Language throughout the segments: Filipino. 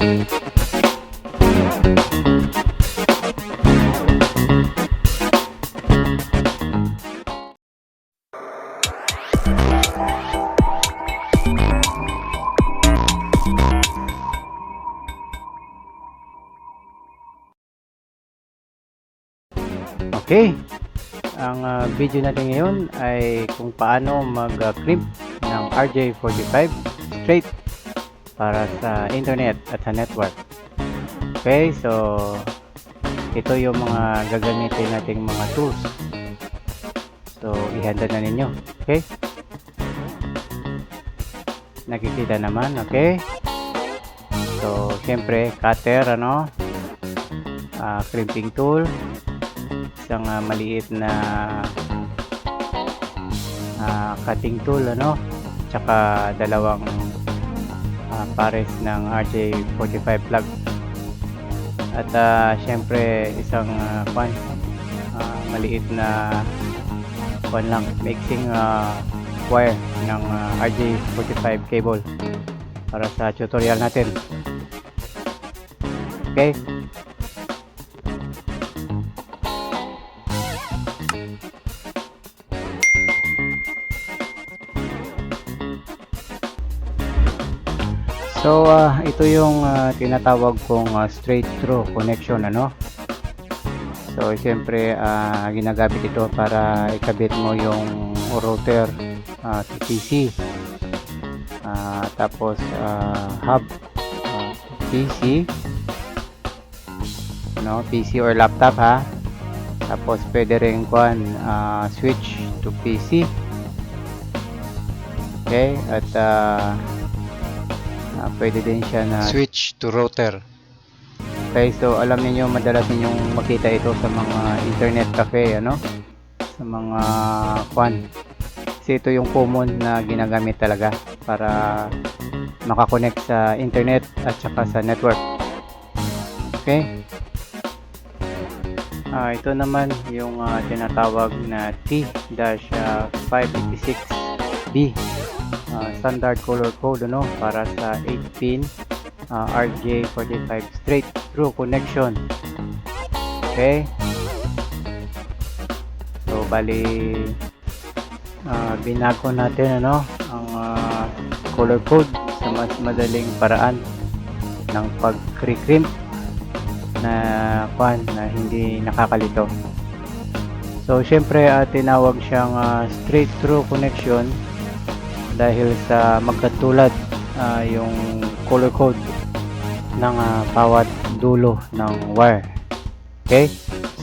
Okay, ang video natin ngayon ay kung paano mag-crimp ng RJ45 straight para sa internet at sa network. Okay, so ito yung mga gagamitin nating mga tools. So ihanda na ninyo. Okay, nakikita naman. Okay, so syempre cutter, crimping tool, isang maliit na cutting tool, tsaka dalawang pares ng RJ45 plug, at syempre isang maliit na mixing wire ng RJ45 cable para sa tutorial natin. Okay, so ito yung tinatawag kong straight through connection, so siyempre ginagamit ito para ikabit mo yung router to PC, tapos hub PC, PC or laptop, tapos pwede rin switch to PC. Okay, at pwede din siya na switch to router. Okay, so alam niyo madalas ninyong makita ito sa mga internet cafe, sa mga kasi ito yung common na ginagamit talaga para makakonect sa internet at saka sa network. Okay, ito naman yung tinatawag na T-586B standard color code, para sa 8-pin RJ45 straight through connection. Okay, so bali binago natin ang color code sa mas madaling paraan ng pag-crimp na hindi nakakalito. So syempre tinawag siyang straight through connection dahil sa magkatulad yung color code ng bawat dulo ng wire. Okay,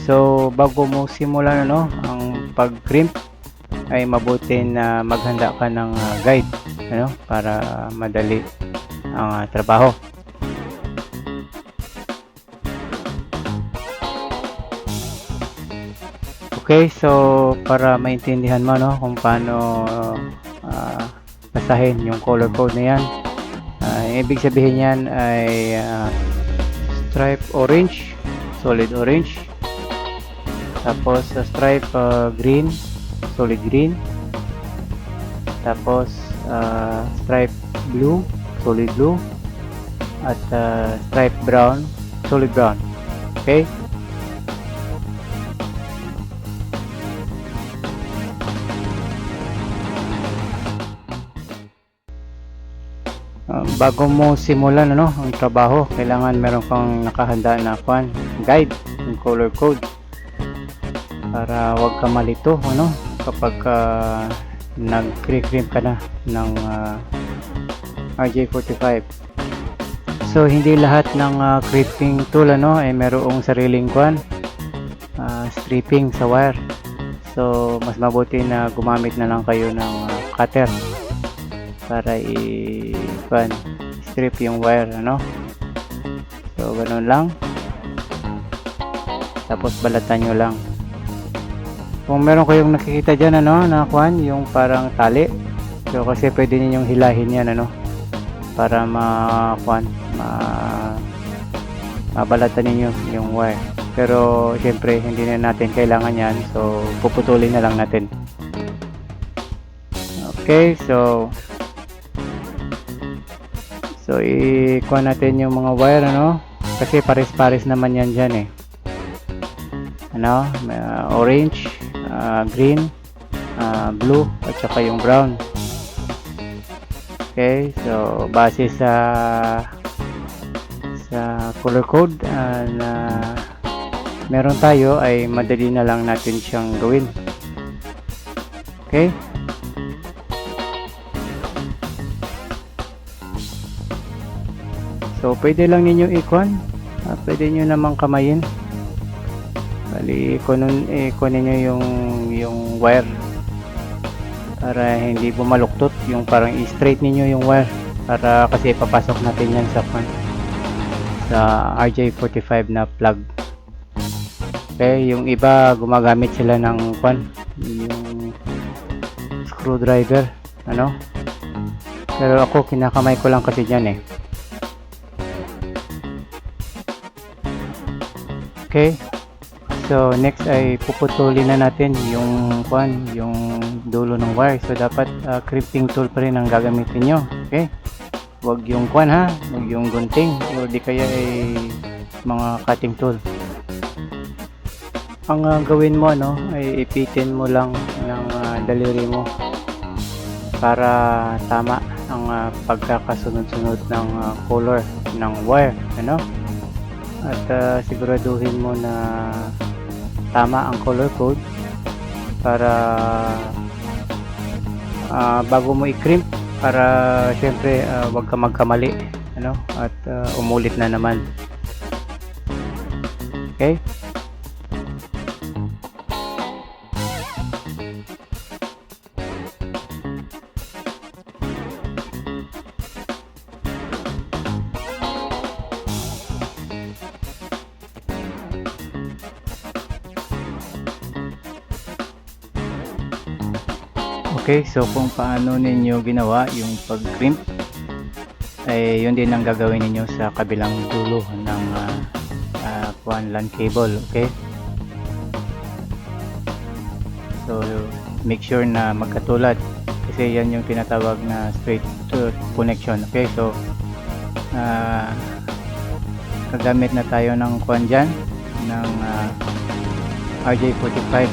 so bago mo simulan ang pag-crimp ay mabuti na maghanda ka ng guide, para madali ang trabaho. Okay, so para maintindihan mo kung paano basahin yung color code na yan, ibig sabihin yan ay stripe orange, solid orange, tapos stripe green, solid green, tapos stripe blue, solid blue, at stripe brown, solid brown. Okay, bago mo simulan ang trabaho, kailangan meron kang nakahanda na guide, yung color code, para wag ka malito kapag nag-crimp ka na ng RJ45. So hindi lahat ng crimping tool ay merong sariling stripping sa wire. So mas mabuti na gumamit na lang kayo ng cutter para strip yung wire, so ganoon lang, tapos balatan nyo lang. Kung meron kayong nakikita dyan na yung parang tali, so kasi pwede ninyong hilahin yan para mabalatan ninyo yung wire, pero syempre hindi na natin kailangan yan, so puputulin na lang natin. Okay, so So ikuha natin yung mga wire, ano, kasi pares-pares naman yan dyan eh. Ano, orange, green, blue, at saka yung brown. Okay, so base sa color code na meron tayo, ay madali na lang natin siyang gawin. Okay, so pwede lang ninyo ikon, pwede nyo namang kamayin. Bali ikunin nyo yung wire para hindi bumaluktot, yung parang i-straight ninyo yung wire, para kasi papasok natin yan sa RJ45 na plug. Okay, yung iba gumagamit sila ng yung screwdriver, ano, pero ako kinakamay ko lang kasi dyan eh. Okay, so next ay puputulin na natin yung yung dulo ng wire. So dapat crimping tool pa rin ang gagamitin nyo. Okay, wag yung ha, wag yung gunting, o di kaya ay mga cutting tool. Ang gawin mo, ano, ay ipitin mo lang ng daliri mo para tama ang pagkakasunod-sunod ng color ng wire, ano, at siguraduhin mo na tama ang color code para bago mo i-crimp, para syempre wag ka magkamali, ano, at umulit na naman. Okay, okay, so kung paano ninyo ginawa yung pag-crimp, ay yun din ang gagawin ninyo sa kabilang dulo ng LAN cable. Okay, so make sure na magkatulad, kasi yan yung tinatawag na straight to connection. Okay, so kagamit na tayo ng dyan, ng RJ45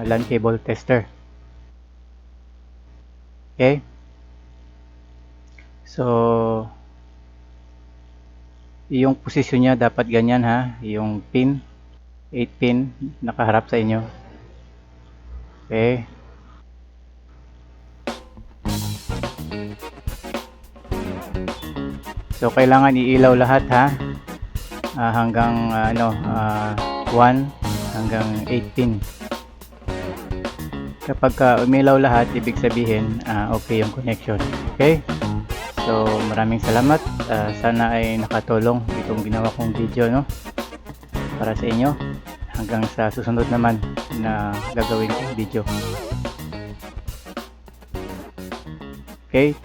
LAN cable tester. Okay, so yung posisyon niya dapat ganyan ha, yung pin 8 pin nakaharap sa inyo. Okay, so kailangan iilaw lahat ha, hanggang 1 hanggang 8 pin. Kapag umilaw lahat, ibig sabihin okay yung connection. Okay, so maraming salamat, sana ay nakatulong itong ginawa kong video, no, para sa inyo. Hanggang sa susunod naman na gagawin kong video. Okay,